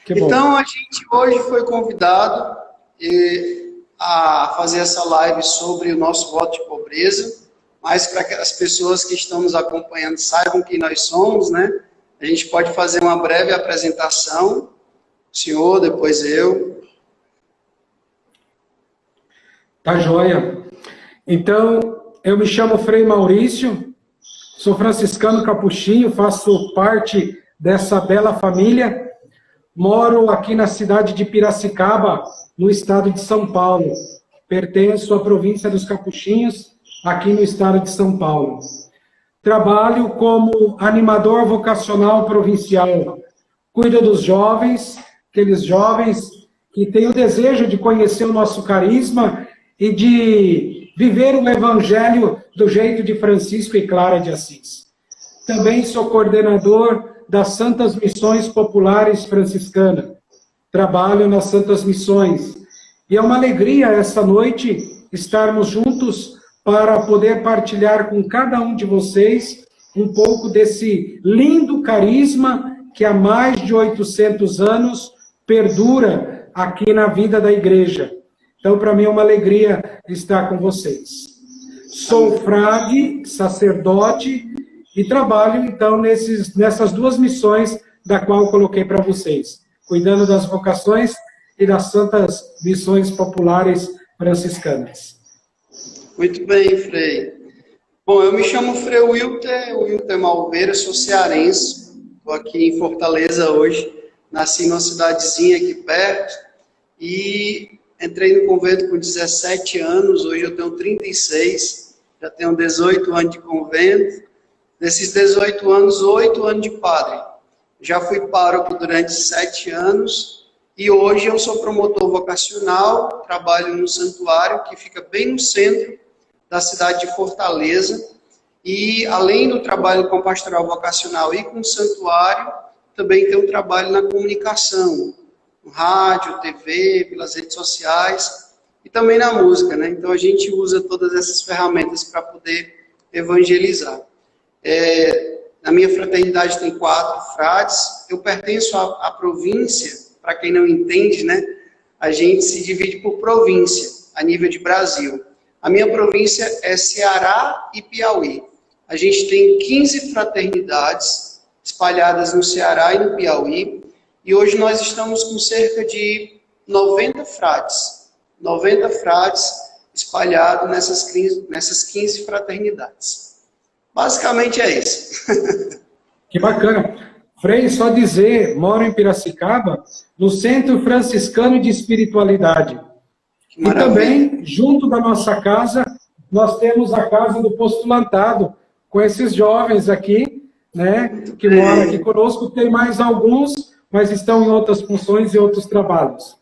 Que bom. Então, a gente hoje foi convidado a fazer essa live sobre o nosso voto de pobreza, mas para que as pessoas que estão nos acompanhando saibam quem nós somos, né? A gente pode fazer uma breve apresentação, o senhor, depois eu. Tá joia. Então, eu me chamo Frei Maurício, sou franciscano capuchinho, faço parte dessa bela família, moro aqui na cidade de Piracicaba, no estado de São Paulo. Pertenço à província dos Capuchinhos, aqui no estado de São Paulo. Trabalho como animador vocacional provincial. Cuido dos jovens, aqueles jovens que têm o desejo de conhecer o nosso carisma e de viver o Evangelho do jeito de Francisco e Clara de Assis. Também sou coordenador das Santas Missões Populares Franciscanas. Trabalho nas Santas Missões. E é uma alegria esta noite estarmos juntos para poder partilhar com cada um de vocês um pouco desse lindo carisma que há mais de 800 anos perdura aqui na vida da igreja. Então, para mim é uma alegria estar com vocês. Sou frade, sacerdote e trabalho, então, nessas duas missões da qual eu coloquei para vocês, cuidando das vocações e das Santas Missões Populares Franciscanas. Muito bem, Frei. Bom, eu me chamo Frei Wilter Malveira, sou cearense, estou aqui em Fortaleza hoje, nasci numa cidadezinha aqui perto e entrei no convento com 17 anos, hoje eu tenho 36, já tenho 18 anos de convento, desses 18 anos, 8 anos de padre. Já fui pároco durante 7 anos e hoje eu sou promotor vocacional, trabalho no santuário que fica bem no centro da cidade de Fortaleza e além do trabalho com pastoral vocacional e com o santuário, também tenho um trabalho na comunicação, no rádio, TV, pelas redes sociais e também na música, né? Então a gente usa todas essas ferramentas para poder evangelizar. Na minha fraternidade tem 4 frades, eu pertenço à província, para quem não entende, né? A gente se divide por província, a nível de Brasil. A minha província é Ceará e Piauí. A gente tem 15 fraternidades espalhadas no Ceará e no Piauí, e hoje nós estamos com cerca de 90 frades espalhados nessas 15 fraternidades. Basicamente é isso. Que bacana. Frei, só dizer, moro em Piracicaba, no Centro Franciscano de Espiritualidade. E também, junto da nossa casa, nós temos a Casa do Postulantado, com esses jovens aqui, né, que moram aqui conosco. Tem mais alguns, mas estão em outras funções e outros trabalhos.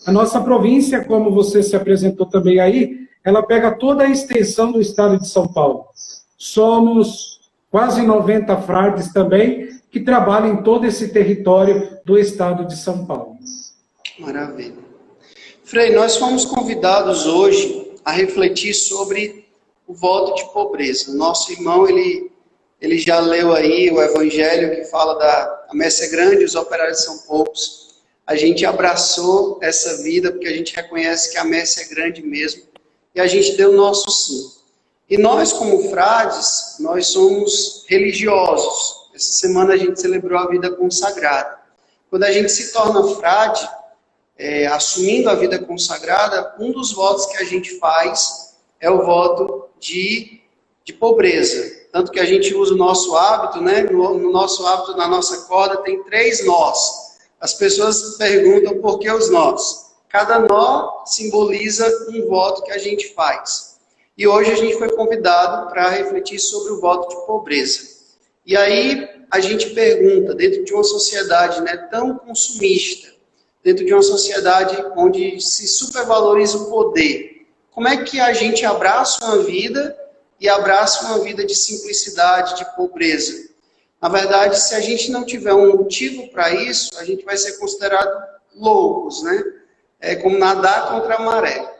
A nossa província, como você se apresentou também aí, ela pega toda a extensão do estado de São Paulo. Somos quase 90 frades também, que trabalham em todo esse território do estado de São Paulo. Maravilha. Frei, nós fomos convidados hoje a refletir sobre o voto de pobreza. O nosso irmão, ele já leu aí o evangelho que fala a messe é grande, os operários são poucos. A gente abraçou essa vida porque a gente reconhece que a messe é grande mesmo. E a gente deu o nosso sim. E nós, como frades, nós somos religiosos. Essa semana a gente celebrou a vida consagrada. Quando a gente se torna frade, assumindo a vida consagrada, um dos votos que a gente faz é o voto de pobreza. Tanto que a gente usa o nosso hábito, né? No nosso hábito, na nossa corda, tem 3 nós. As pessoas perguntam por que os nós. Cada nó simboliza um voto que a gente faz. E hoje a gente foi convidado para refletir sobre o voto de pobreza. E aí a gente pergunta, dentro de uma sociedade, né, tão consumista, dentro de uma sociedade onde se supervaloriza o poder, como é que a gente abraça uma vida e abraça uma vida de simplicidade, de pobreza? Na verdade, se a gente não tiver um motivo para isso, a gente vai ser considerado loucos, né? É como nadar contra a maré.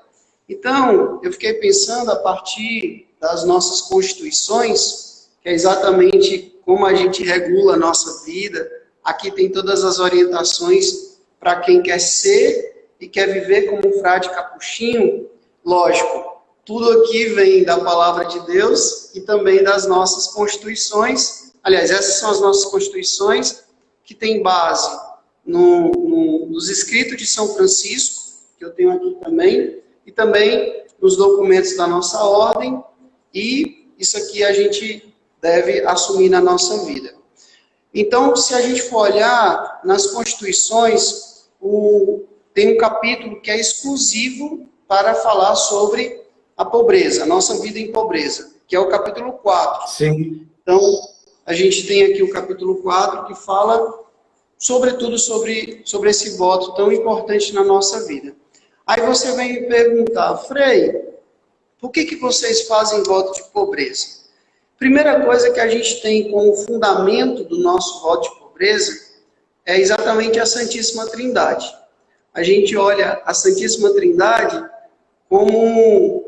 Então, eu fiquei pensando a partir das nossas constituições, que é exatamente como a gente regula a nossa vida. Aqui tem todas as orientações para quem quer ser e quer viver como um frade capuchinho, lógico, tudo aqui vem da palavra de Deus e também das nossas constituições. Aliás, essas são as nossas constituições que têm base nos escritos de São Francisco, que eu tenho aqui também, e também nos documentos da nossa ordem, e isso aqui a gente deve assumir na nossa vida. Então, se a gente for olhar nas Constituições, tem um capítulo que é exclusivo para falar sobre a pobreza, a nossa vida em pobreza, que é o capítulo 4. Sim. Então, a gente tem aqui o capítulo 4 que fala, sobretudo, sobre esse voto tão importante na nossa vida. Aí você vem me perguntar, Frei, por que vocês fazem voto de pobreza? Primeira coisa que a gente tem como fundamento do nosso voto de pobreza é exatamente a Santíssima Trindade. A gente olha a Santíssima Trindade como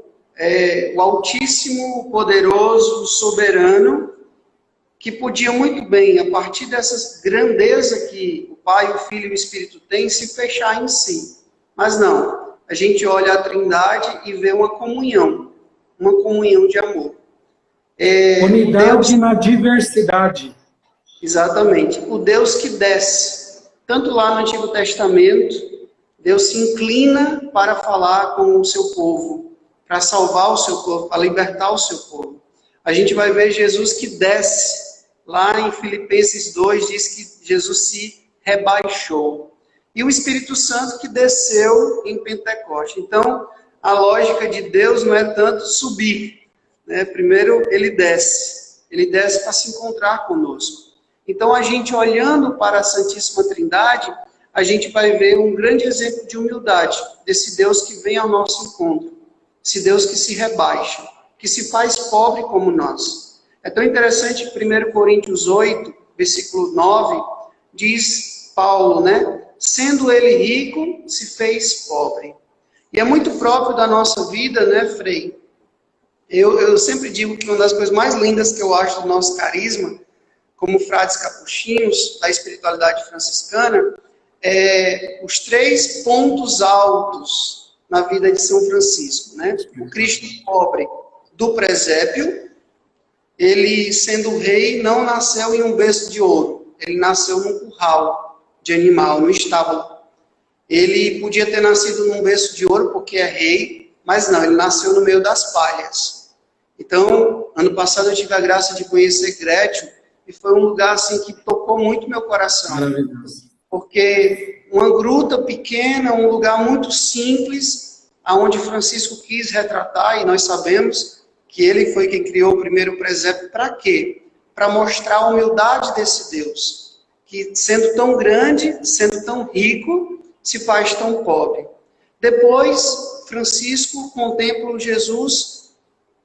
o Altíssimo, Poderoso, Soberano, que podia muito bem, a partir dessa grandeza que o Pai, o Filho e o Espírito têm, se fechar em si. Mas não, a gente olha a Trindade e vê uma comunhão de amor. Unidade Deus, na diversidade. Exatamente. O Deus que desce. Tanto lá no Antigo Testamento, Deus se inclina para falar com o seu povo, para salvar o seu povo, para libertar o seu povo. A gente vai ver Jesus que desce. Lá em Filipenses 2 diz que Jesus se rebaixou. E o Espírito Santo que desceu em Pentecoste. Então, a lógica de Deus não é tanto subir. Né? Primeiro, ele desce. Ele desce para se encontrar conosco. Então, a gente olhando para a Santíssima Trindade, a gente vai ver um grande exemplo de humildade. Desse Deus que vem ao nosso encontro. Esse Deus que se rebaixa. Que se faz pobre como nós. É tão interessante que 1 Coríntios 8, versículo 9, diz Paulo, né? Sendo ele rico, se fez pobre. E é muito próprio da nossa vida, né, Frei? Eu sempre digo que uma das coisas mais lindas que eu acho do nosso carisma, como frades capuchinhos, da espiritualidade franciscana, é os 3 pontos altos na vida de São Francisco, né? O Cristo pobre do presépio. Ele, sendo rei, não nasceu em um berço de ouro. Ele nasceu num curral de animal, no estábulo. Ele podia ter nascido num berço de ouro porque é rei, mas não, ele nasceu no meio das palhas. Então, ano passado eu tive a graça de conhecer Grétio e foi um lugar assim que tocou muito meu coração. Maravilhoso. Porque uma gruta pequena, um lugar muito simples, aonde Francisco quis retratar, e nós sabemos que ele foi quem criou o primeiro presépio. Para quê? Para mostrar a humildade desse Deus, que sendo tão grande, sendo tão rico, se faz tão pobre. Depois, Francisco contempla Jesus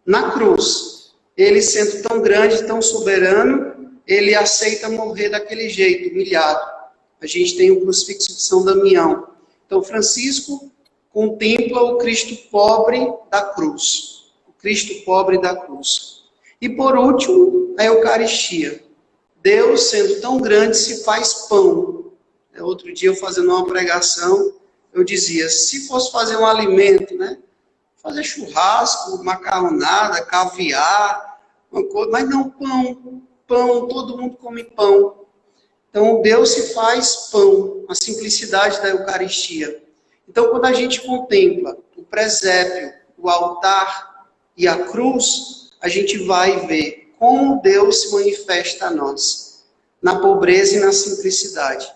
na cruz. Ele sendo tão grande, tão soberano, ele aceita morrer daquele jeito, humilhado. A gente tem o crucifixo de São Damião. Então, Francisco contempla o Cristo pobre da cruz. Cristo pobre da cruz. E por último, a Eucaristia. Deus, sendo tão grande, se faz pão. Outro dia, eu fazendo uma pregação, eu dizia, se fosse fazer um alimento, né? Fazer churrasco, macarronada, caviar, uma coisa, mas não pão, todo mundo come pão. Então, Deus se faz pão, a simplicidade da Eucaristia. Então, quando a gente contempla o presépio, o altar e a cruz, a gente vai ver como Deus se manifesta a nós, na pobreza e na simplicidade.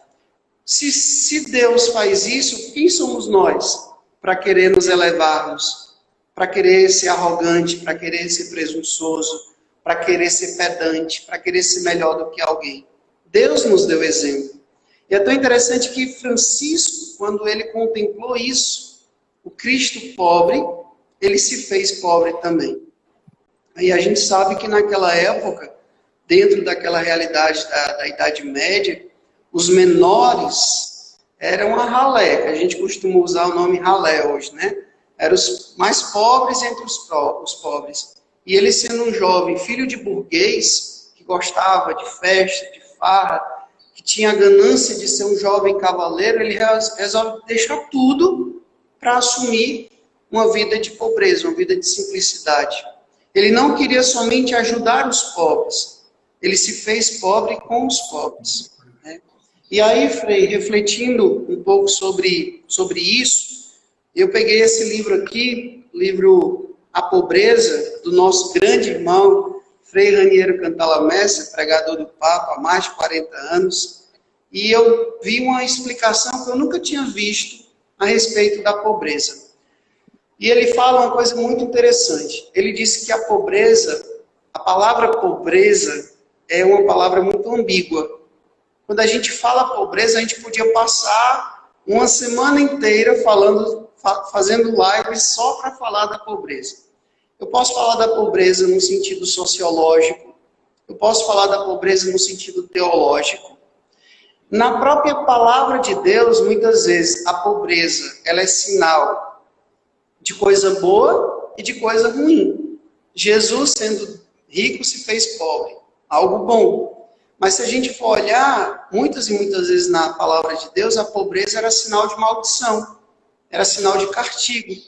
Se Deus faz isso, quem somos nós para querer nos elevarmos, para querer ser arrogante, para querer ser presunçoso, para querer ser pedante, para querer ser melhor do que alguém? Deus nos deu exemplo. E é tão interessante que Francisco, quando ele contemplou isso, o Cristo pobre, ele se fez pobre também. E a gente sabe que naquela época, dentro daquela realidade da Idade Média, os menores eram a ralé, que a gente costuma usar o nome ralé hoje, né? Eram os mais pobres entre os pobres. E ele sendo um jovem, filho de burguês, que gostava de festa, de farra, que tinha a ganância de ser um jovem cavaleiro, ele resolve deixar tudo para assumir uma vida de pobreza, uma vida de simplicidade. Ele não queria somente ajudar os pobres, ele se fez pobre com os pobres. Né? E aí, Frei, refletindo um pouco sobre isso, eu peguei esse livro aqui, livro A Pobreza, do nosso grande irmão, Frei Raniero Cantalamessa, pregador do Papa há mais de 40 anos, e eu vi uma explicação que eu nunca tinha visto a respeito da pobreza. E ele fala uma coisa muito interessante. Ele disse que a pobreza, a palavra pobreza, é uma palavra muito ambígua. Quando a gente fala pobreza, a gente podia passar uma semana inteira fazendo lives só para falar da pobreza. Eu posso falar da pobreza no sentido sociológico, eu posso falar da pobreza no sentido teológico. Na própria palavra de Deus, muitas vezes, a pobreza, ela é sinal de coisa boa e de coisa ruim. Jesus, sendo rico, se fez pobre. Algo bom. Mas se a gente for olhar, muitas e muitas vezes na palavra de Deus, a pobreza era sinal de maldição. Era sinal de castigo.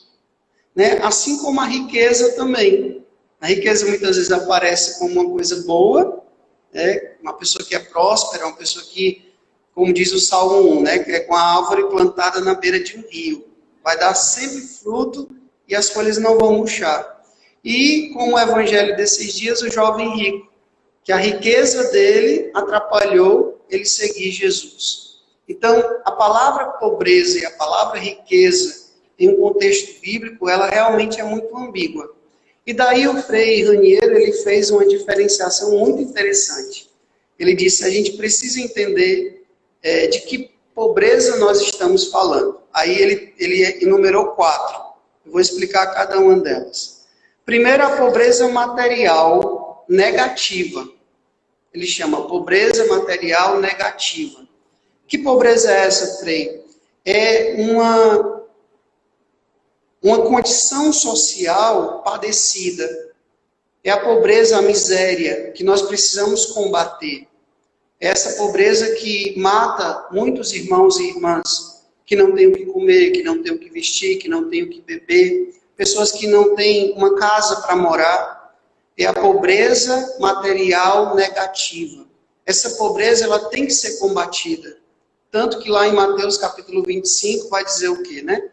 Né? Assim como a riqueza também. A riqueza muitas vezes aparece como uma coisa boa, né? Uma pessoa que é próspera, uma pessoa que, como diz o Salmo 1, né? Que é com a árvore plantada na beira de um rio. Vai dar sempre fruto e as folhas não vão murchar. E com o evangelho desses dias, o jovem rico, que a riqueza dele atrapalhou ele seguir Jesus. Então, a palavra pobreza e a palavra riqueza, em um contexto bíblico, ela realmente é muito ambígua. E daí o Frei Raniero, ele fez uma diferenciação muito interessante. Ele disse, a gente precisa entender de que pobreza nós estamos falando. Aí ele enumerou 4. Eu vou explicar cada uma delas. Primeiro, a pobreza material negativa. Ele chama pobreza material negativa. Que pobreza é essa, Frei? É uma condição social padecida. É a pobreza, a miséria, que nós precisamos combater. É essa pobreza que mata muitos irmãos e irmãs que não têm o que comer, que não têm o que vestir, que não têm o que beber, pessoas que não têm uma casa para morar. É a pobreza material negativa. Essa pobreza, ela tem que ser combatida. Tanto que lá em Mateus capítulo 25 vai dizer o quê, né?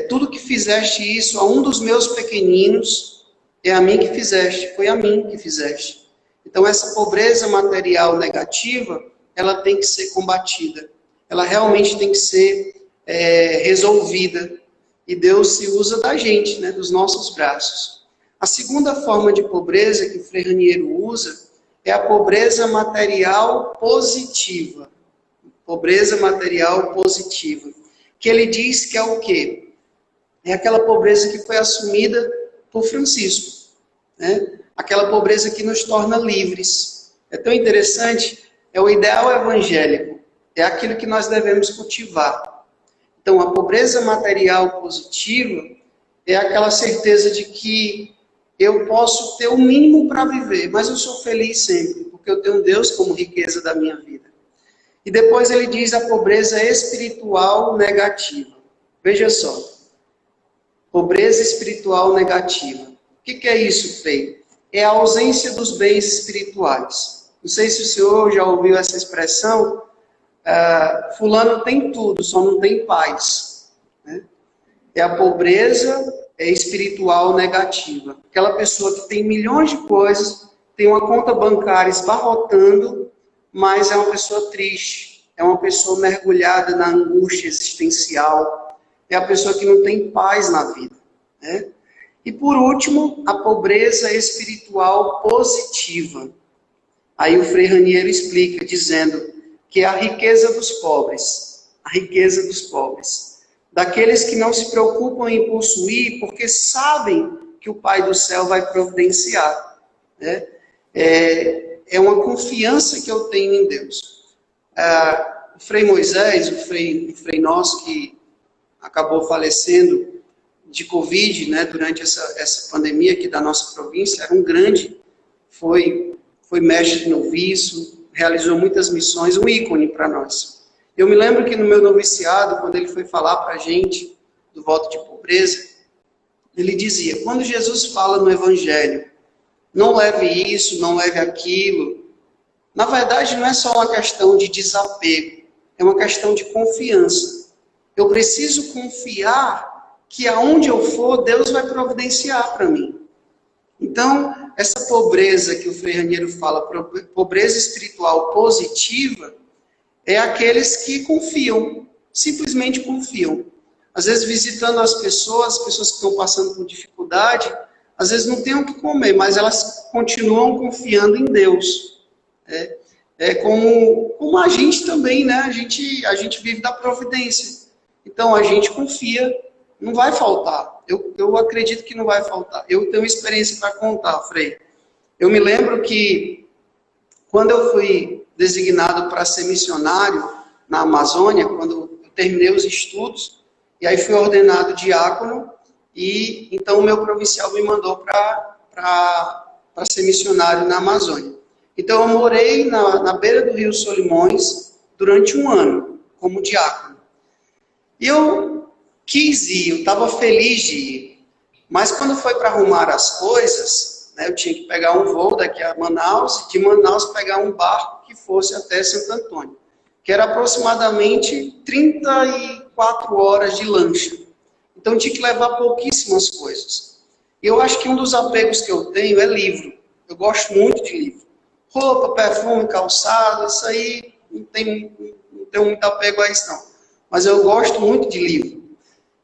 Tudo que fizeste isso a um dos meus pequeninos, é a mim que fizeste, foi a mim que fizeste. Então essa pobreza material negativa, ela tem que ser combatida. Ela realmente tem que ser resolvida. E Deus se usa da gente, né, dos nossos braços. A segunda forma de pobreza que o Frei Raniero usa é a pobreza material positiva. Pobreza material positiva. Que ele diz que é o quê? É aquela pobreza que foi assumida por Francisco. Né? Aquela pobreza que nos torna livres. É tão interessante, é o ideal evangélico. É aquilo que nós devemos cultivar. Então, a pobreza material positiva é aquela certeza de que eu posso ter o mínimo para viver, mas eu sou feliz sempre, porque eu tenho Deus como riqueza da minha vida. E depois ele diz a pobreza espiritual negativa. Veja só. Pobreza espiritual negativa. O que é isso, Frei? É a ausência dos bens espirituais. Não sei se o senhor já ouviu essa expressão. Fulano tem tudo, só não tem paz. Né? É a pobreza espiritual negativa. Aquela pessoa que tem milhões de coisas, tem uma conta bancária esbarrotando, mas é uma pessoa triste, é uma pessoa mergulhada na angústia existencial, é a pessoa que não tem paz na vida. Né? E por último, a pobreza espiritual positiva. Aí o Frei Raniero explica, dizendo que é a riqueza dos pobres, daqueles que não se preocupam em possuir, porque sabem que o Pai do céu vai providenciar. Né? É uma confiança que eu tenho em Deus. O Frei Moisés, o Frei nosso que acabou falecendo de Covid, né, durante essa pandemia aqui da nossa província, era um grande, foi mestre de noviço, realizou muitas missões, um ícone para nós. Eu me lembro que no meu noviciado, quando ele foi falar para a gente do voto de pobreza, ele dizia, quando Jesus fala no Evangelho, não leve isso, não leve aquilo, na verdade não é só uma questão de desapego, é uma questão de confiança. Eu preciso confiar que aonde eu for, Deus vai providenciar para mim. Então, essa pobreza que o Frei Raniero fala, pobreza espiritual positiva, é aqueles que confiam, simplesmente confiam. Às vezes, visitando as pessoas que estão passando por dificuldade, às vezes não têm o que comer, mas elas continuam confiando em Deus. É como a gente também, né? A gente vive da providência. Então, a gente confia, não vai faltar. Eu acredito que não vai faltar. Eu tenho experiência para contar, Frei. Eu me lembro que, quando eu fui designado para ser missionário na Amazônia, quando eu terminei os estudos, e aí fui ordenado diácono, e então o meu provincial me mandou para ser missionário na Amazônia. Então eu morei na beira do Rio Solimões durante um ano, como diácono. E eu quis ir, eu estava feliz de ir. Mas quando foi para arrumar as coisas, né, eu tinha que pegar um voo daqui a Manaus, e de Manaus pegar um barco que fosse até Santo Antônio, que era aproximadamente 34 horas de lancha. Então tinha que levar pouquíssimas coisas. E eu acho que um dos apegos que eu tenho é livro. Eu gosto muito de livro. Roupa, perfume, calçado, isso aí não tenho muito apego a isso não. Mas eu gosto muito de livro.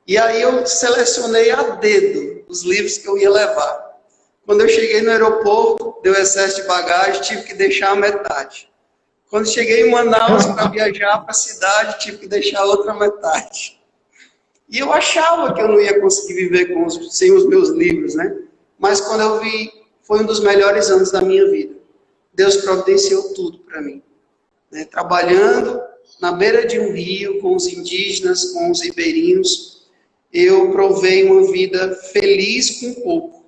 E aí eu selecionei a dedo os livros que eu ia levar. Quando eu cheguei no aeroporto, deu excesso de bagagem, tive que deixar a metade. Quando cheguei em Manaus para viajar para a cidade, tive que deixar a outra metade. E eu achava que eu não ia conseguir viver sem os meus livros, né? Mas quando eu vi, foi um dos melhores anos da minha vida. Deus providenciou tudo para mim. Né? Trabalhando na beira de um rio, com os indígenas, com os ribeirinhos, eu provei uma vida feliz com pouco.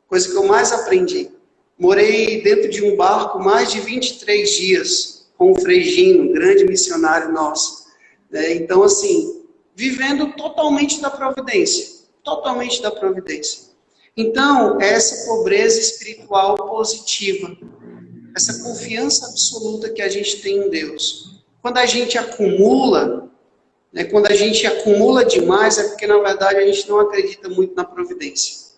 Coisa que eu mais aprendi. Morei dentro de um barco mais de 23 dias, com o Frei Gino, grande missionário nosso. Né? Então, assim, vivendo totalmente da providência. Totalmente da providência. Então, essa pobreza espiritual positiva, essa confiança absoluta que a gente tem em Deus. Quando a gente acumula, né, quando a gente acumula demais, é porque, na verdade, a gente não acredita muito na providência.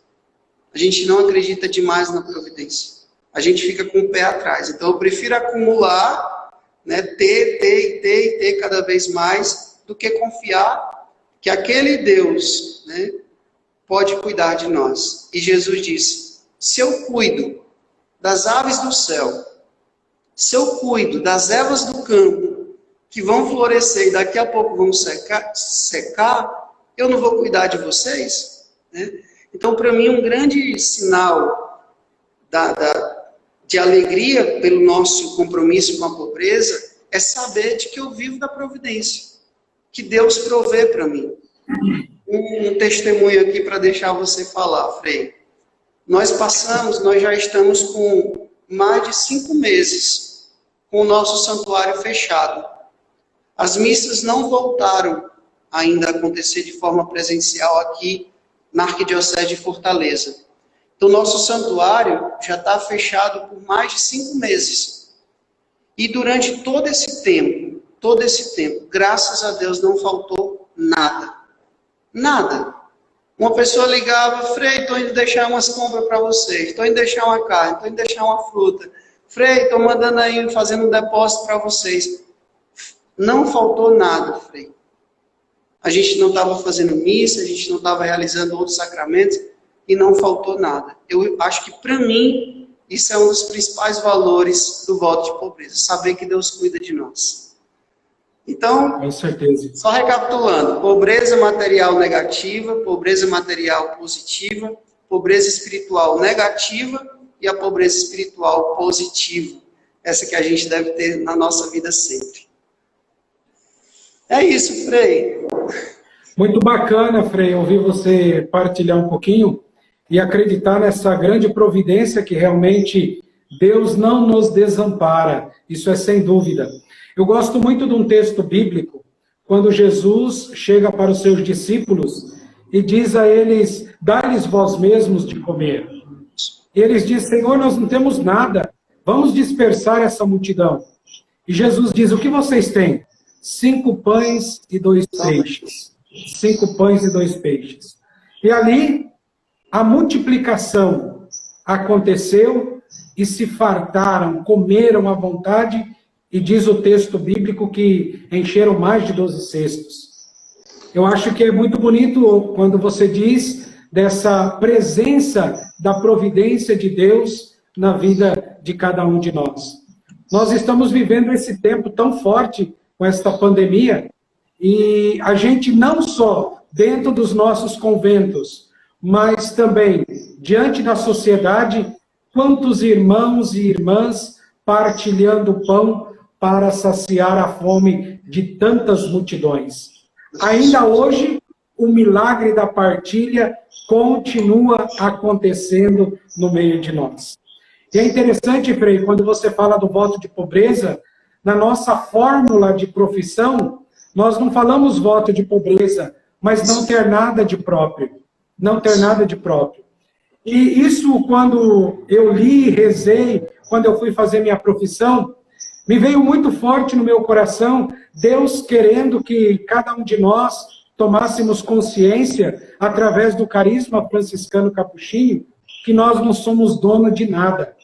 A gente não acredita demais na providência. A gente fica com o pé atrás. Então, eu prefiro acumular, né, ter cada vez mais, do que confiar que aquele Deus, né, pode cuidar de nós. E Jesus disse, se eu cuido das aves do céu, se eu cuido das ervas do campo, que vão florescer e daqui a pouco vão secar, eu não vou cuidar de vocês? Né? Então, para mim, um grande sinal de alegria pelo nosso compromisso com a pobreza é saber de que eu vivo da providência, que Deus provê para mim. Um testemunho aqui para deixar você falar, Frei. Nós já estamos com mais de 5 meses com o nosso santuário fechado. As missas não voltaram ainda a acontecer de forma presencial aqui na Arquidiocese de Fortaleza. Então, nosso santuário já está fechado por mais de 5 meses. E durante todo esse tempo, graças a Deus, não faltou nada. Nada. Uma pessoa ligava, Frei, estou indo deixar umas compras para vocês, estou indo deixar uma carne, estou indo deixar uma fruta. Frei, estou mandando aí, fazendo um depósito para vocês. Não faltou nada, Frei. A gente não estava fazendo missa, a gente não estava realizando outros sacramentos e não faltou nada. Eu acho que, para mim, isso é um dos principais valores do voto de pobreza, saber que Deus cuida de nós. Então, com certeza. Só recapitulando, pobreza material negativa, pobreza material positiva, pobreza espiritual negativa e a pobreza espiritual positiva. Essa que a gente deve ter na nossa vida sempre. É isso, Frei. Muito bacana, Frei, ouvir você partilhar um pouquinho e acreditar nessa grande providência que realmente Deus não nos desampara, isso é sem dúvida. Eu gosto muito de um texto bíblico, quando Jesus chega para os seus discípulos e diz a eles, dai-lhes vós mesmos de comer. E eles dizem, Senhor, nós não temos nada, vamos dispersar essa multidão. E Jesus diz, o que vocês têm? 5 pães e 2 peixes. 5 pães e 2 peixes. E ali, a multiplicação aconteceu e se fartaram, comeram à vontade, e diz o texto bíblico que encheram mais de 12 cestos. Eu acho que é muito bonito quando você diz dessa presença da providência de Deus na vida de cada um de nós. Nós estamos vivendo esse tempo tão forte com esta pandemia, e a gente não só dentro dos nossos conventos, mas também diante da sociedade, quantos irmãos e irmãs partilhando o pão para saciar a fome de tantas multidões. Ainda hoje, o milagre da partilha continua acontecendo no meio de nós. E é interessante, Frei, quando você fala do voto de pobreza, na nossa fórmula de profissão, nós não falamos voto de pobreza, mas não ter nada de próprio. Não ter nada de próprio. E isso, quando eu li, rezei, quando eu fui fazer minha profissão, me veio muito forte no meu coração, Deus querendo que cada um de nós tomássemos consciência, através do carisma franciscano capuchinho, que nós não somos dono de nada.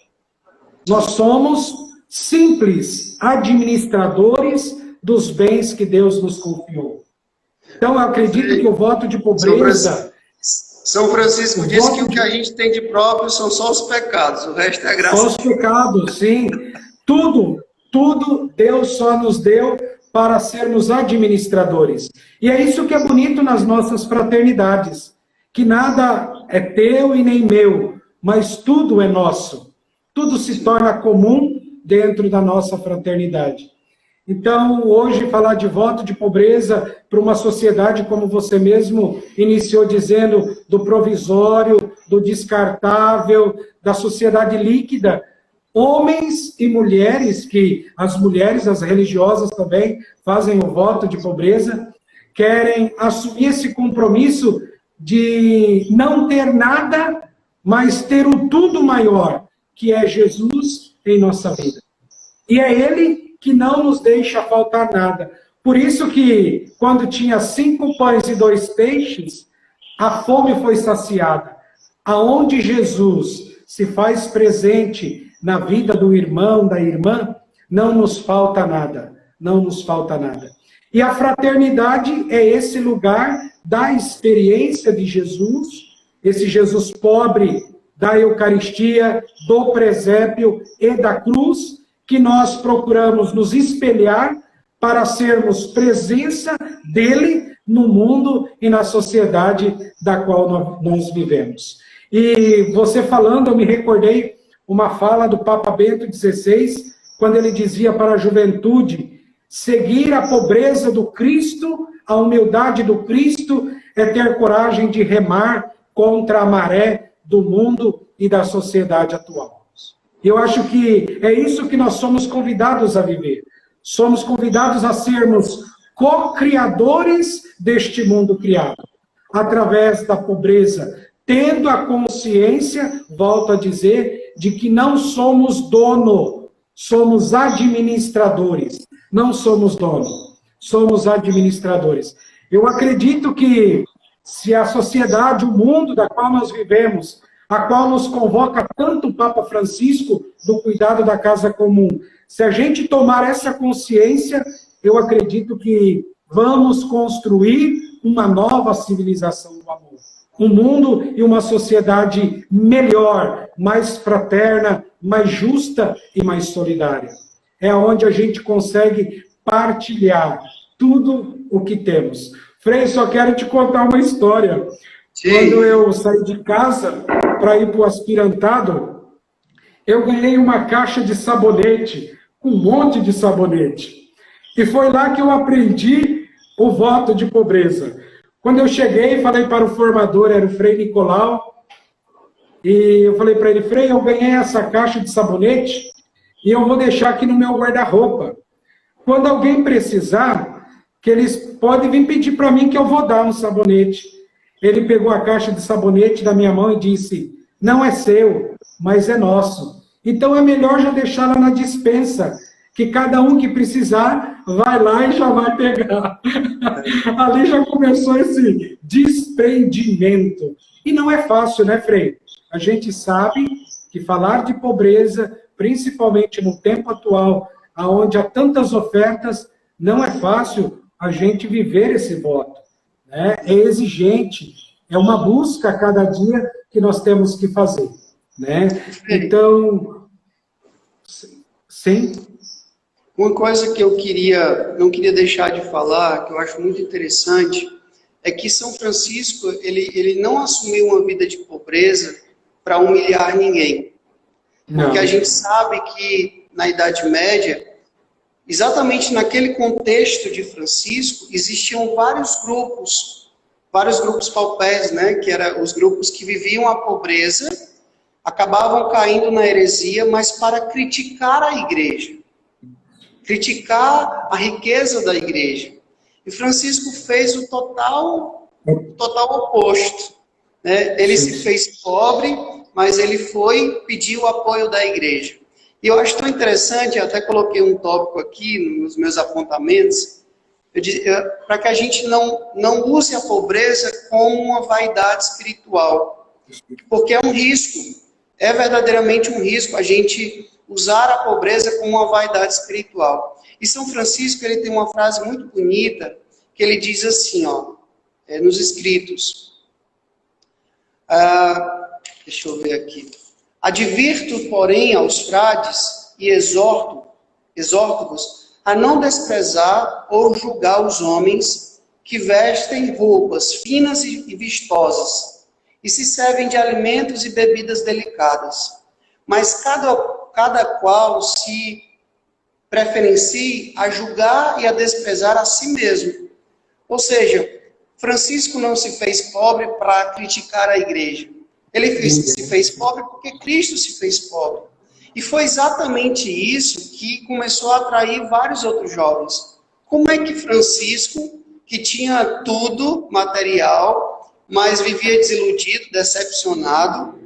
Nós somos simples administradores dos bens que Deus nos confiou. Então, eu acredito que o voto de pobreza... São Francisco diz que o que a gente tem de próprio são só os pecados, o resto é graça. Só os pecados, sim. Tudo Deus só nos deu para sermos administradores. E é isso que é bonito nas nossas fraternidades, que nada é teu e nem meu, mas tudo é nosso. Tudo se torna comum dentro da nossa fraternidade. Então, hoje, falar de voto de pobreza para uma sociedade, como você mesmo iniciou dizendo, do provisório, do descartável, da sociedade líquida, homens e mulheres, que as mulheres, as religiosas também, fazem o voto de pobreza, querem assumir esse compromisso de não ter nada, mas ter o tudo maior, que é Jesus em nossa vida. E é Ele que não nos deixa faltar nada. Por isso que, quando tinha 5 pães e 2 peixes, a fome foi saciada. Aonde Jesus se faz presente na vida do irmão, da irmã, não nos falta nada. Não nos falta nada. E a fraternidade é esse lugar da experiência de Jesus, esse Jesus pobre da Eucaristia, do presépio e da cruz, que nós procuramos nos espelhar para sermos presença dele no mundo e na sociedade da qual nós vivemos. E você falando, eu me recordei uma fala do Papa Bento XVI, quando ele dizia para a juventude, seguir a pobreza do Cristo, a humildade do Cristo, é ter coragem de remar contra a maré do mundo e da sociedade atual. Eu acho que é isso que nós somos convidados a viver. Somos convidados a sermos co-criadores deste mundo criado, através da pobreza, tendo a consciência, volto a dizer, de que não somos dono, somos administradores. Não somos dono, somos administradores. Eu acredito que se a sociedade, o mundo da qual nós vivemos, a qual nos convoca tanto o Papa Francisco do cuidado da casa comum. Se a gente tomar essa consciência, eu acredito que vamos construir uma nova civilização do amor. Um mundo e uma sociedade melhor, mais fraterna, mais justa e mais solidária. É onde a gente consegue partilhar tudo o que temos. Frei, só quero te contar uma história. Sim. Quando eu saí de casa para ir para o aspirantado, eu ganhei uma caixa de sabonete, com um monte de sabonete. E foi lá que eu aprendi o voto de pobreza. Quando eu cheguei, falei para o formador, era o Frei Nicolau, E eu falei para ele, Frei, eu ganhei essa caixa de sabonete e eu vou deixar aqui no meu guarda-roupa. Quando alguém precisar, que eles podem vir pedir para mim que eu vou dar um sabonete. Ele pegou a caixa de sabonete da minha mão e disse, não é seu, mas é nosso. Então é melhor já deixar lá na despensa, que cada um que precisar vai lá e já vai pegar. Ali já começou esse desprendimento. E não é fácil, né, Frei? A gente sabe que falar de pobreza, principalmente no tempo atual, onde há tantas ofertas, não é fácil a gente viver esse voto. Né? É exigente, é uma busca a cada dia que nós temos que fazer. Né? Então, sim. Uma coisa que eu não queria deixar de falar, que eu acho muito interessante, é que São Francisco, ele não assumiu uma vida de pobreza para humilhar ninguém. Porque a gente sabe que na Idade Média, exatamente naquele contexto de Francisco, existiam vários grupos paupés, né, que eram os grupos que viviam a pobreza, acabavam caindo na heresia, mas para criticar a igreja, criticar a riqueza da igreja. E Francisco fez o total oposto. Né? Ele se fez pobre, mas ele pediu o apoio da igreja. E eu acho tão interessante, eu até coloquei um tópico aqui nos meus apontamentos, para que a gente não use a pobreza como uma vaidade espiritual. Porque é um risco, é verdadeiramente um risco a gente usar a pobreza como uma vaidade espiritual. E São Francisco, ele tem uma frase muito bonita, que ele diz assim, nos escritos. Deixa eu ver aqui. Advirto, porém, aos frades e exorto-vos a não desprezar ou julgar os homens que vestem roupas finas e vistosas e se servem de alimentos e bebidas delicadas. Mas cada qual se preferencie a julgar e a desprezar a si mesmo. Ou seja, Francisco não se fez pobre para criticar a igreja. Ele se fez pobre porque Cristo se fez pobre. E foi exatamente isso que começou a atrair vários outros jovens. Como é que Francisco, que tinha tudo material, mas vivia desiludido, decepcionado,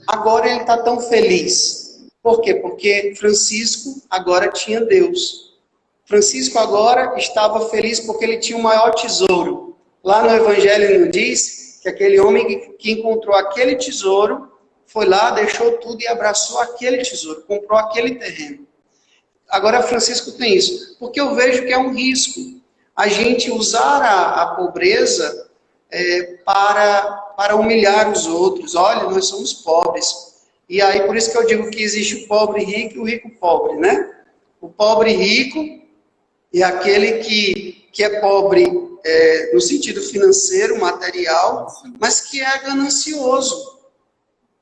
agora ele está tão feliz? Por quê? Porque Francisco agora tinha Deus. Francisco agora estava feliz porque ele tinha o maior tesouro. Lá no Evangelho não diz que aquele homem que encontrou aquele tesouro foi lá, deixou tudo e abraçou aquele tesouro, comprou aquele terreno. Agora Francisco tem isso, porque eu vejo que é um risco a gente usar a pobreza para humilhar os outros. Olha, nós somos pobres. E aí, por isso que eu digo que existe o pobre rico e o rico pobre, né? O pobre rico é aquele que é pobre no sentido financeiro, material, mas que é ganancioso.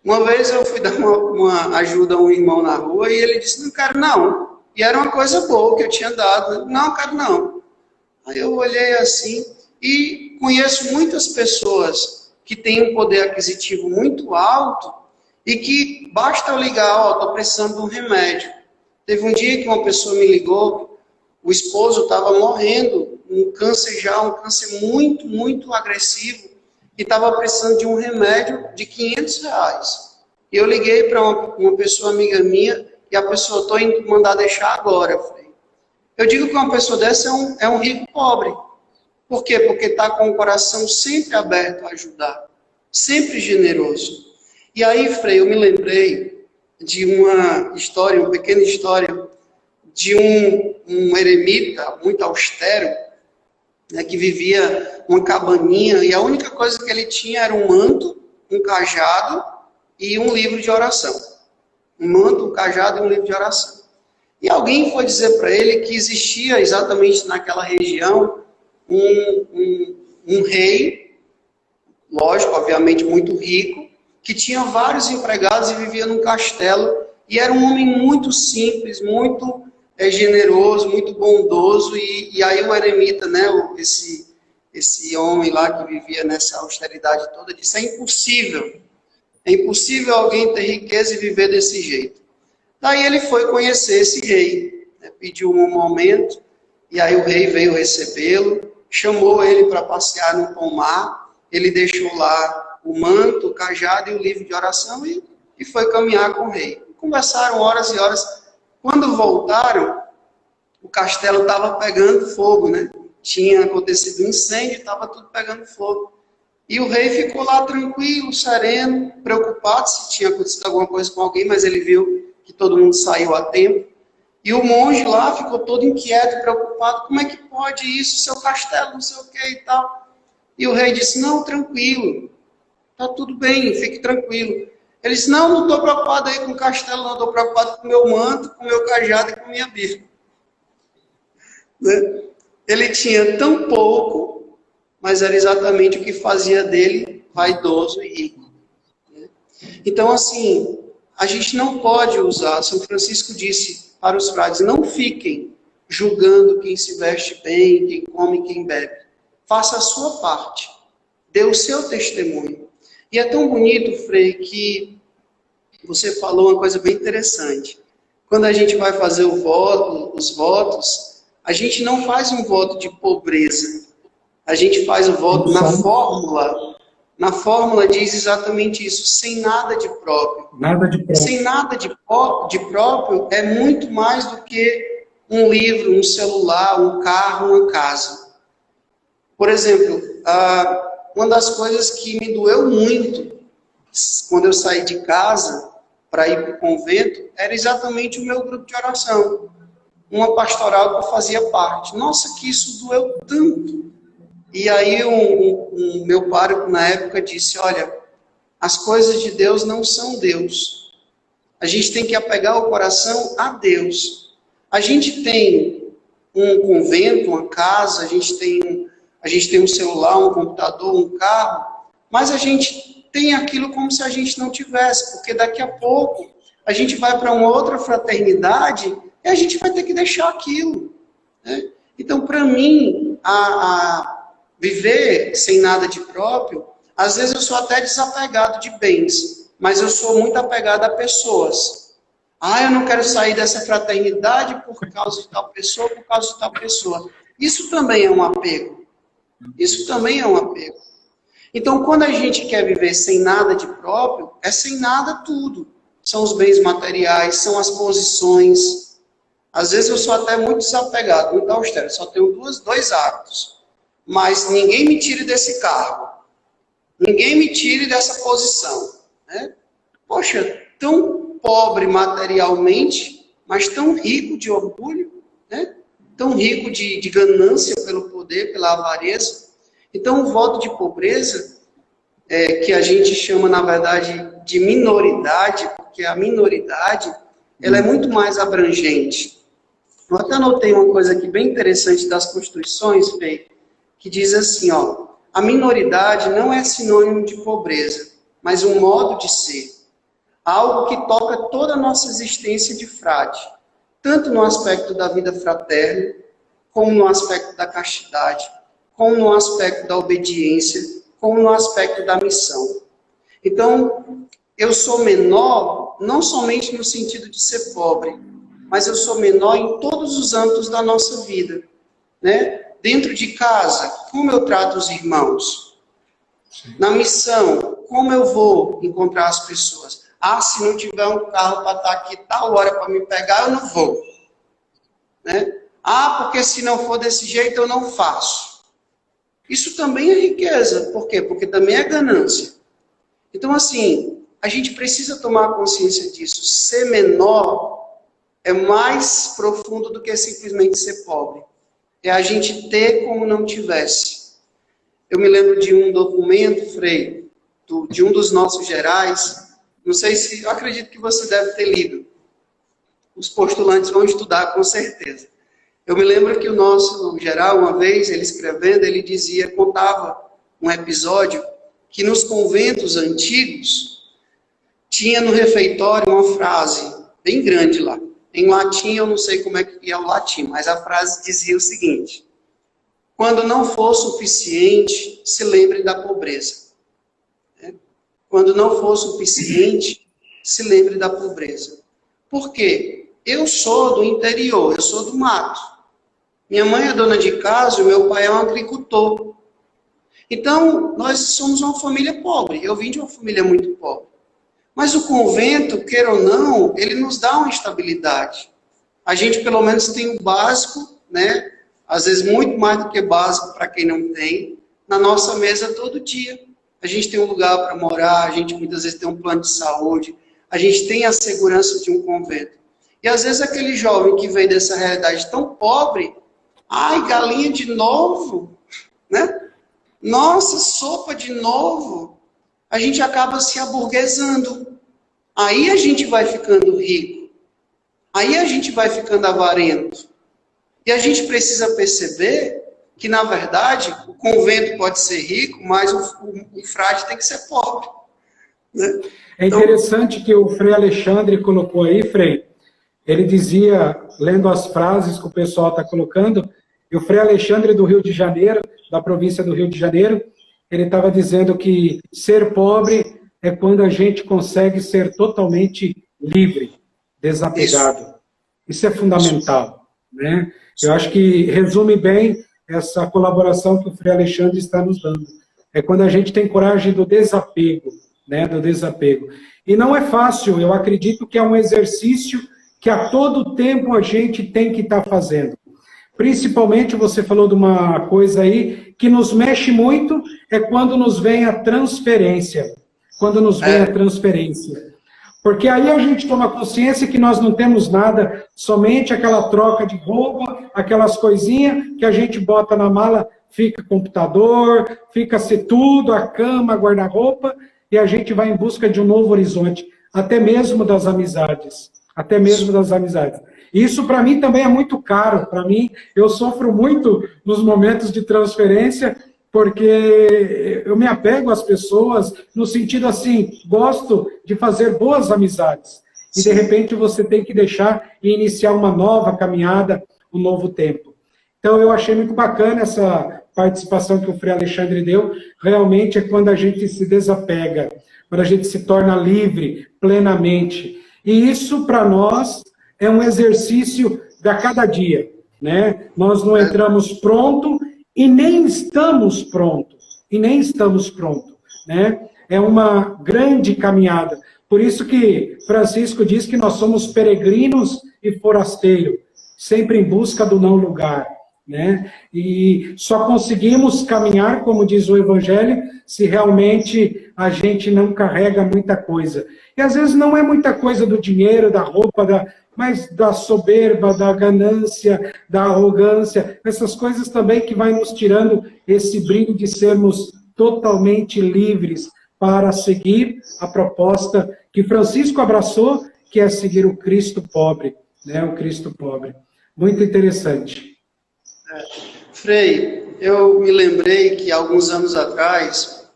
Uma vez eu fui dar uma ajuda a um irmão na rua e ele disse, não quero não. E era uma coisa boa que eu tinha dado. Não, quero não. Aí eu olhei assim e conheço muitas pessoas que têm um poder aquisitivo muito alto e que basta eu ligar, estou precisando de um remédio. Teve um dia que uma pessoa me ligou, o esposo estava morrendo, um câncer muito, muito agressivo, e estava precisando de um remédio de R$500. E eu liguei para uma pessoa amiga minha, e a pessoa, estou indo mandar deixar agora. Eu digo que uma pessoa dessa é um rico pobre. Por quê? Porque está com o coração sempre aberto a ajudar, sempre generoso. E aí, Frei, eu me lembrei de uma história, uma pequena história, de um eremita muito austero, né, que vivia uma cabaninha, e a única coisa que ele tinha era um manto, um cajado e um livro de oração. Um manto, um cajado e um livro de oração. E alguém foi dizer para ele que existia exatamente naquela região um rei, lógico, obviamente muito rico, que tinha vários empregados e vivia num castelo, e era um homem muito simples, muito generoso, muito bondoso, e aí o eremita, né, esse homem lá que vivia nessa austeridade toda, disse, é impossível É impossível alguém ter riqueza e viver desse jeito. Daí ele foi conhecer esse rei, né? Pediu um momento, e aí o rei veio recebê-lo, chamou ele para passear no pomar, ele deixou lá o manto, o cajado e o livro de oração e foi caminhar com o rei. Conversaram horas e horas. Quando voltaram, o castelo estava pegando fogo, né? Tinha acontecido um incêndio, estava tudo pegando fogo. E o rei ficou lá tranquilo, sereno, preocupado se tinha acontecido alguma coisa com alguém, mas ele viu que todo mundo saiu a tempo. E o monge lá ficou todo inquieto, preocupado. Como é que pode isso, seu castelo, não sei o que e tal. E o rei disse, não, tranquilo, está tudo bem, fique tranquilo. Ele disse, não estou preocupado aí com o castelo, não, estou preocupado com o meu manto, com o meu cajado e com a minha Bíblia. Né? Ele tinha tão pouco, mas era exatamente o que fazia dele vaidoso e rico. Né? Então, assim, a gente não pode usar, São Francisco disse para os frades, não fiquem julgando quem se veste bem, quem come, quem bebe. Faça a sua parte, dê o seu testemunho. E é tão bonito, Frei, que você falou uma coisa bem interessante. Quando a gente vai fazer os votos, a gente não faz um voto de pobreza. A gente faz o voto na fórmula. Na fórmula diz exatamente isso, sem nada de próprio. Nada de próprio. Sem nada de próprio é muito mais do que um livro, um celular, um carro, uma casa. Por exemplo, uma das coisas que me doeu muito quando eu saí de casa para ir para o convento era exatamente o meu grupo de oração. Uma pastoral que eu fazia parte. Nossa, que isso doeu tanto. E aí um meu pároco na época disse, olha, as coisas de Deus não são Deus. A gente tem que apegar o coração a Deus. A gente tem um convento, uma casa, a gente tem um celular, um computador, um carro, mas a gente tem aquilo como se a gente não tivesse, porque daqui a pouco a gente vai para uma outra fraternidade e a gente vai ter que deixar aquilo. Né? Então, para mim, viver sem nada de próprio, às vezes eu sou até desapegado de bens, mas eu sou muito apegado a pessoas. Eu não quero sair dessa fraternidade por causa de tal pessoa, por causa de tal pessoa. Isso também é um apego. Isso também é um apego. Então, quando a gente quer viver sem nada de próprio, é sem nada tudo. São os bens materiais, são as posições. Às vezes eu sou até muito desapegado, muito austero. Só tenho dois hábitos. Mas ninguém me tire desse cargo. Ninguém me tire dessa posição. Né? Poxa, tão pobre materialmente, mas tão rico de orgulho, né? Tão rico de ganância pelo poder, pela avareza. Então, o voto de pobreza, que a gente chama, na verdade, de minoridade, porque a minoridade ela é muito mais abrangente. Eu até anotei uma coisa aqui bem interessante das Constituições, Frei, que diz assim, a minoridade não é sinônimo de pobreza, mas um modo de ser. Algo que toca toda a nossa existência de frade, tanto no aspecto da vida fraterna, como no aspecto da castidade, como no aspecto da obediência, como no aspecto da missão. Então, eu sou menor, não somente no sentido de ser pobre, mas eu sou menor em todos os âmbitos da nossa vida. Né? Dentro de casa, como eu trato os irmãos? Na missão, como eu vou encontrar as pessoas? Se não tiver um carro para estar aqui tal hora para me pegar, eu não vou. Né? Porque se não for desse jeito, eu não faço. Isso também é riqueza. Por quê? Porque também é ganância. Então, assim, a gente precisa tomar consciência disso. Ser menor é mais profundo do que simplesmente ser pobre. É a gente ter como não tivesse. Eu me lembro de um documento, Frei, de um dos nossos gerais. Não sei se, eu acredito que você deve ter lido. Os postulantes vão estudar, com certeza. Eu me lembro que o nosso geral, uma vez, ele escrevendo, ele dizia, contava um episódio que nos conventos antigos tinha no refeitório uma frase bem grande lá. Em latim, eu não sei como é que é o latim, mas a frase dizia o seguinte: quando não for suficiente, se lembre da pobreza. quando não for suficiente, se lembre da pobreza. Por quê? Eu sou do interior, eu sou do mato. Minha mãe é dona de casa e meu pai é um agricultor. Então, nós somos uma família pobre. Eu vim de uma família muito pobre. Mas o convento, queira ou não, ele nos dá uma estabilidade. A gente, pelo menos, tem o básico, né? Às vezes, muito mais do que básico para quem não tem, na nossa mesa todo dia. A gente tem um lugar para morar, a gente muitas vezes tem um plano de saúde, a gente tem a segurança de um convento. E às vezes aquele jovem que vem dessa realidade tão pobre, ai, galinha de novo, né? Nossa, sopa de novo. A gente acaba se aburguesando. Aí a gente vai ficando rico. Aí a gente vai ficando avarento. E a gente precisa perceber que, na verdade, o convento pode ser rico, mas o frade tem que ser pobre. Né? É interessante que o Frei Alexandre colocou aí, Frei, ele dizia, lendo as frases que o pessoal está colocando, e o Frei Alexandre do Rio de Janeiro, da província do Rio de Janeiro, ele estava dizendo que ser pobre é quando a gente consegue ser totalmente livre, desapegado. Isso é fundamental, né? Eu acho que resume bem essa colaboração que o Frei Alexandre está nos dando. É quando a gente tem coragem do desapego, né? Do desapego. E não é fácil, eu acredito que é um exercício que a todo tempo a gente tem que estar fazendo. Principalmente, você falou de uma coisa aí, que nos mexe muito, é quando nos vem a transferência. Quando nos vem a transferência. Porque aí a gente toma consciência que nós não temos nada, somente aquela troca de roupa, aquelas coisinhas que a gente bota na mala, fica computador, fica-se tudo, a cama, guarda-roupa, e a gente vai em busca de um novo horizonte, até mesmo das amizades. Até mesmo das amizades. Isso, para mim, também é muito caro. Para mim, eu sofro muito nos momentos de transferência, porque eu me apego às pessoas no sentido assim, gosto de fazer boas amizades. E, de repente, você tem que deixar e iniciar uma nova caminhada, um novo tempo. Então, eu achei muito bacana essa participação que o Frei Alexandre deu. Realmente é quando a gente se desapega, quando a gente se torna livre plenamente. E isso, para nós, é um exercício de cada dia, né? Nós não entramos pronto e nem estamos prontos, né? É uma grande caminhada. Por isso que Francisco diz que nós somos peregrinos e forasteiros, sempre em busca do não lugar, né? E só conseguimos caminhar, como diz o Evangelho, se realmente a gente não carrega muita coisa. E às vezes não é muita coisa do dinheiro, da roupa, mas da soberba, da ganância, da arrogância, essas coisas também que vai nos tirando esse brilho de sermos totalmente livres para seguir a proposta que Francisco abraçou, que é seguir o Cristo pobre, né? O Cristo pobre. Muito interessante. Frei, eu me lembrei que alguns anos atrás,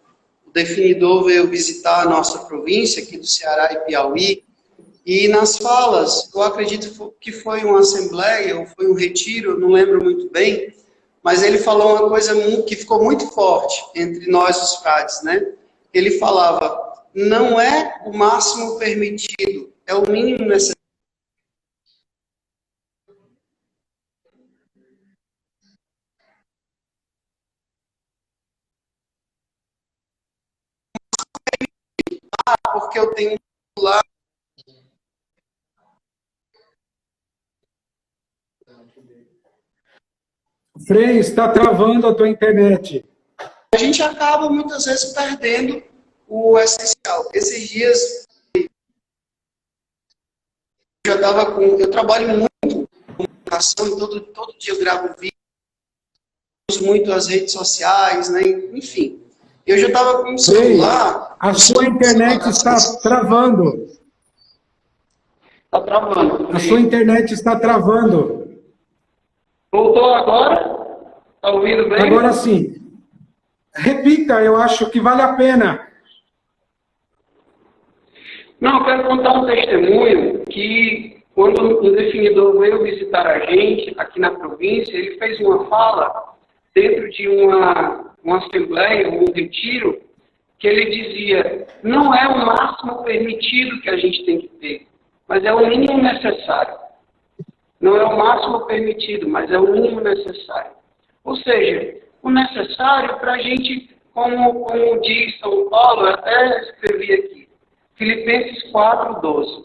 o definidor veio visitar a nossa província, aqui do Ceará e Piauí, e nas falas, eu acredito que foi uma assembleia, ou foi um retiro, não lembro muito bem, mas ele falou uma coisa que ficou muito forte entre nós, os frades, né? Ele falava, não é o máximo permitido, é o mínimo necessário. Porque eu tenho lá. Frei, está travando a tua internet. A gente acaba muitas vezes perdendo o essencial. Esses dias eu trabalho muito com comunicação, e todo dia eu gravo vídeos, muito as redes sociais, né? Enfim. Eu já estava com o celular. A sua internet está travando. Está travando. A sua internet está travando. Voltou agora? Está ouvindo bem? Agora sim. Repita, eu acho que vale a pena. Não, eu quero contar um testemunho que, quando o definidor veio visitar a gente aqui na província, ele fez uma fala dentro de uma assembleia, um retiro, que ele dizia, não é o máximo permitido que a gente tem que ter, mas é o mínimo necessário. Não é o máximo permitido, mas é o mínimo necessário. Ou seja, o necessário para a gente, como diz São Paulo, eu até escrevi aqui, Filipenses 4:12.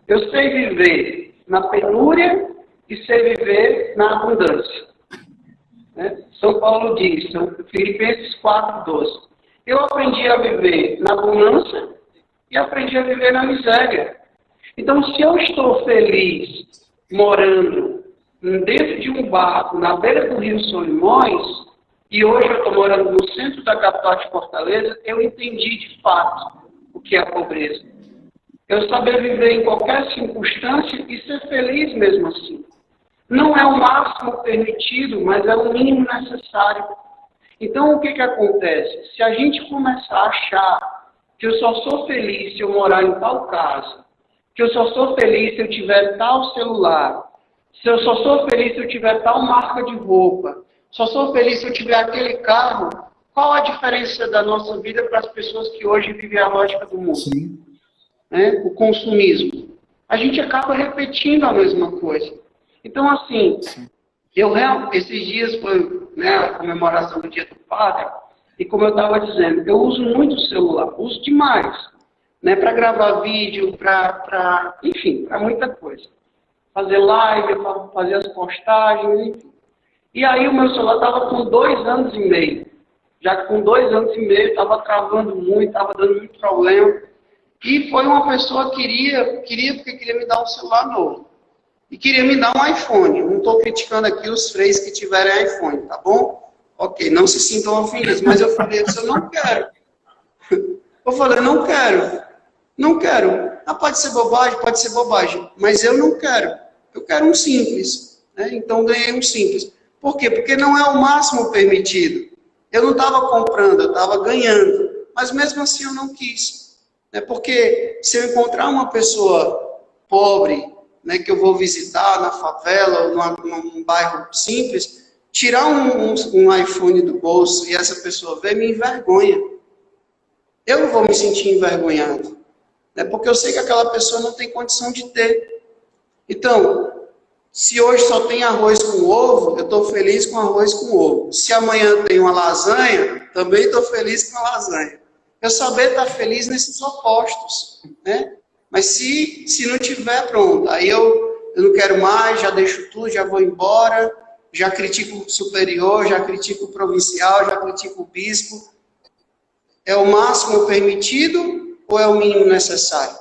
Eu sei viver na penúria e sei viver na abundância. São Paulo diz, Filipenses 4:12. Eu aprendi a viver na abundância e aprendi a viver na miséria. Então, se eu estou feliz morando dentro de um barco na beira do Rio Solimões, e hoje eu estou morando no centro da capital de Fortaleza, eu entendi de fato o que é a pobreza. Eu saber viver em qualquer circunstância e ser feliz mesmo assim. Não é o máximo permitido, mas é o mínimo necessário. Então, o que acontece? Se a gente começar a achar que eu só sou feliz se eu morar em tal casa, que eu só sou feliz se eu tiver tal celular, se eu só sou feliz se eu tiver tal marca de roupa, só sou feliz se eu tiver aquele carro, qual a diferença da nossa vida para as pessoas que hoje vivem a lógica do mundo? Sim. O consumismo. A gente acaba repetindo a mesma coisa. Então, assim, esses dias foi a comemoração do Dia do Padre, e como eu estava dizendo, eu uso muito o celular, uso demais, para gravar vídeo, enfim, para muita coisa. Fazer live, fazer as postagens, enfim. E aí o meu celular estava com 2 anos e meio. Já que com 2 anos e meio estava travando muito, estava dando muito problema. E foi uma pessoa que porque queria me dar um celular novo. E queria me dar um iPhone. Não estou criticando aqui os freis que tiverem iPhone, tá bom? Ok, não se sintam ofendidos. Mas eu falei, eu não quero. Eu falei, não quero. Não quero. Ah, pode ser bobagem. Mas eu não quero. Eu quero um simples. Então ganhei um simples. Por quê? Porque não é o máximo permitido. Eu não estava comprando, eu estava ganhando. Mas mesmo assim eu não quis. Porque se eu encontrar uma pessoa pobre, que eu vou visitar na favela ou num bairro simples, tirar um iPhone do bolso e essa pessoa ver, me envergonha. Eu não vou me sentir envergonhado. Porque eu sei que aquela pessoa não tem condição de ter. Então, se hoje só tem arroz com ovo, eu estou feliz com arroz com ovo. Se amanhã tem uma lasanha, também estou feliz com a lasanha. Eu saber estar feliz nesses opostos, Mas se não tiver, pronto. Aí eu não quero mais, já deixo tudo, já vou embora, já critico o superior, já critico o provincial, já critico o bispo. É o máximo permitido ou é o mínimo necessário?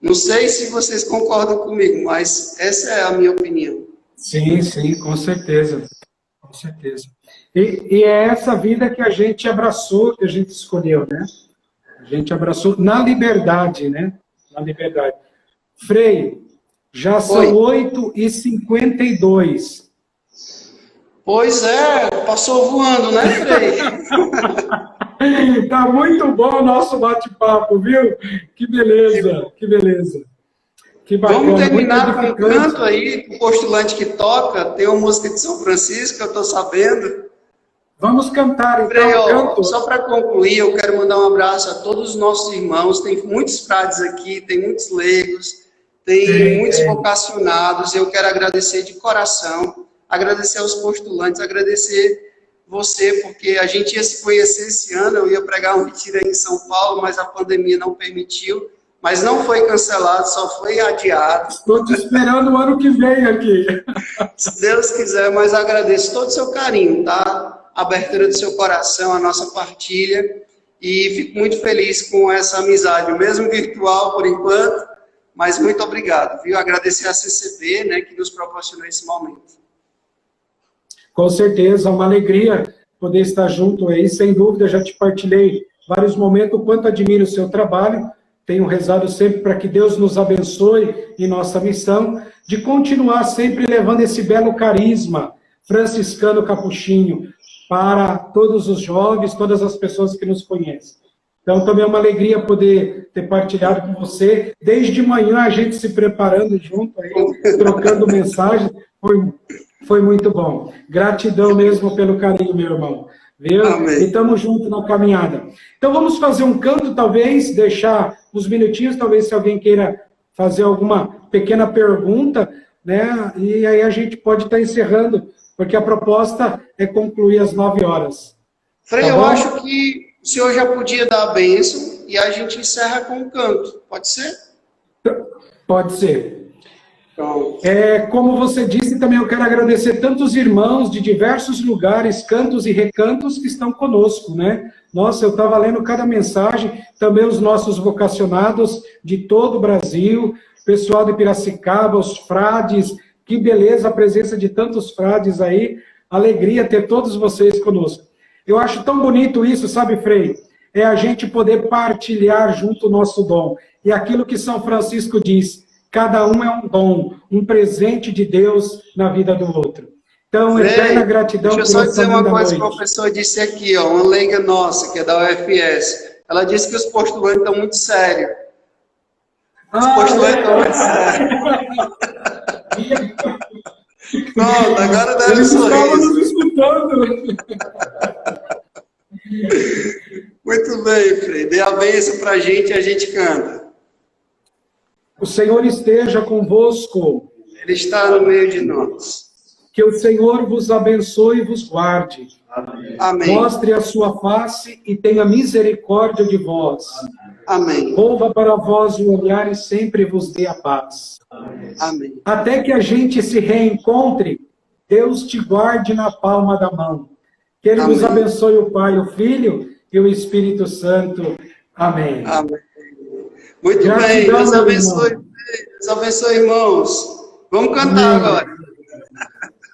Não sei se vocês concordam comigo, mas essa é a minha opinião. Sim, com certeza. Com certeza. E é essa vida que a gente abraçou, que a gente escolheu, A gente abraçou na liberdade, Na liberdade. Frei, já são 8h52. Pois é, passou voando, né, Frei? Tá muito bom o nosso bate-papo, viu? Que beleza, que beleza. Que bacana. Vamos terminar com um canto aí, o postulante que toca, tem uma música de São Francisco, eu estou sabendo. Vamos cantar, então. Frei, só para concluir, eu quero mandar um abraço a todos os nossos irmãos, tem muitos frades aqui, tem muitos leigos, tem muitos vocacionados, eu quero agradecer de coração, agradecer aos postulantes, agradecer você, porque a gente ia se conhecer esse ano, eu ia pregar um retiro aí em São Paulo, mas a pandemia não permitiu, mas não foi cancelado, só foi adiado. Estou te esperando o ano que vem aqui. Se Deus quiser, mas agradeço todo o seu carinho, tá? A abertura do seu coração, a nossa partilha, e fico muito feliz com essa amizade, mesmo virtual por enquanto, mas muito obrigado, viu? Agradecer a CCB, que nos proporcionou esse momento. Com certeza, uma alegria poder estar junto aí, sem dúvida, já te partilhei vários momentos, o quanto admiro o seu trabalho, tenho rezado sempre para que Deus nos abençoe em nossa missão, de continuar sempre levando esse belo carisma franciscano capuchinho para todos os jovens, todas as pessoas que nos conhecem. Então, também é uma alegria poder ter partilhado com você, desde manhã a gente se preparando junto, aí, trocando mensagens, foi muito bom. Gratidão mesmo pelo carinho, meu irmão. viu? Amém. E estamos juntos na caminhada. Então vamos fazer um canto, talvez, deixar uns minutinhos, talvez se alguém queira fazer alguma pequena pergunta, né? E aí a gente pode estar encerrando, porque a proposta é concluir às 9 horas. Frei, Tá eu bom? acho que o senhor já podia dar a bênção e a gente encerra com um canto. Pode ser? Pode ser. Pronto. Como você disse, também eu quero agradecer tantos irmãos de diversos lugares, cantos e recantos que estão conosco, né? Nossa, eu estava lendo cada mensagem, também os nossos vocacionados de todo o Brasil, pessoal de Piracicaba, os frades, que beleza a presença de tantos frades aí, alegria ter todos vocês conosco. Eu acho tão bonito isso, sabe, Frei? É a gente poder partilhar junto o nosso dom. E aquilo que São Francisco diz, cada um é um dom, um presente de Deus na vida do outro. Então, eterna gratidão. Deixa eu só dizer uma coisa que o professor disse aqui, ó, uma leiga nossa, que é da UFS. Ela disse que os postulantes estão muito sérios. Os postulantes estão muito sérios. Pronto, agora deram um sorriso. Nos escutando. Muito bem, Frei. Dê a bênção pra gente e a gente canta. O Senhor esteja convosco. Ele está no meio de nós. Que o Senhor vos abençoe e vos guarde. Amém. Mostre a sua face e tenha misericórdia de vós. Amém. Volva para vós o olhar e sempre vos dê a paz. Amém. Até que a gente se reencontre, Deus te guarde na palma da mão. Que Ele nos abençoe, o Pai, o Filho e o Espírito Santo. Amém. Amém. Muito Gratidão, bem. Deus meu abençoe. irmão. Deus abençoe, irmãos. Vamos cantar agora.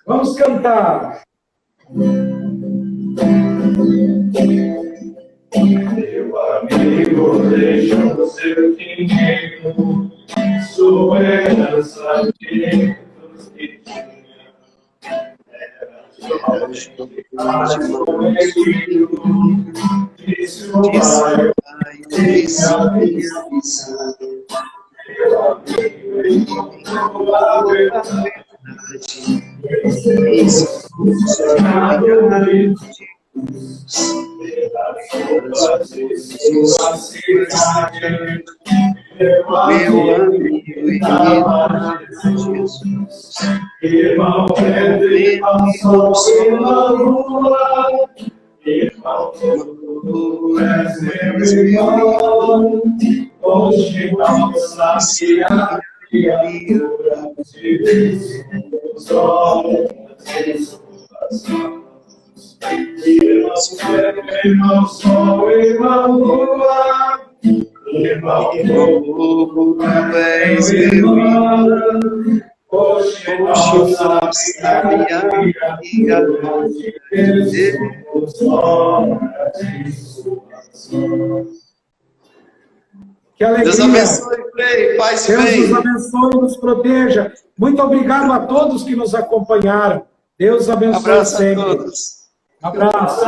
Vamos cantar. Meu amigo deixou o seu dinheiro, sua herança de Deus que tinha. Era só o filho, disse o pai, Isso, meu amigo encontrou a verdade. isso. Meu amigo Jesus, irmão Pedro passou pela rua, irmão tu és meu irmão, hoje não sabia que a cura de Deus olhos irmão sou irmão rua, irmão tu és meu irmão, hoje não sabia que a cura de Deus olhos. Que alegria. Deus abençoe, Frei. Paz e Deus bem. nos abençoe e nos proteja. Muito obrigado a todos que nos acompanharam. Deus abençoe Abraço a sempre. todos. Abraço.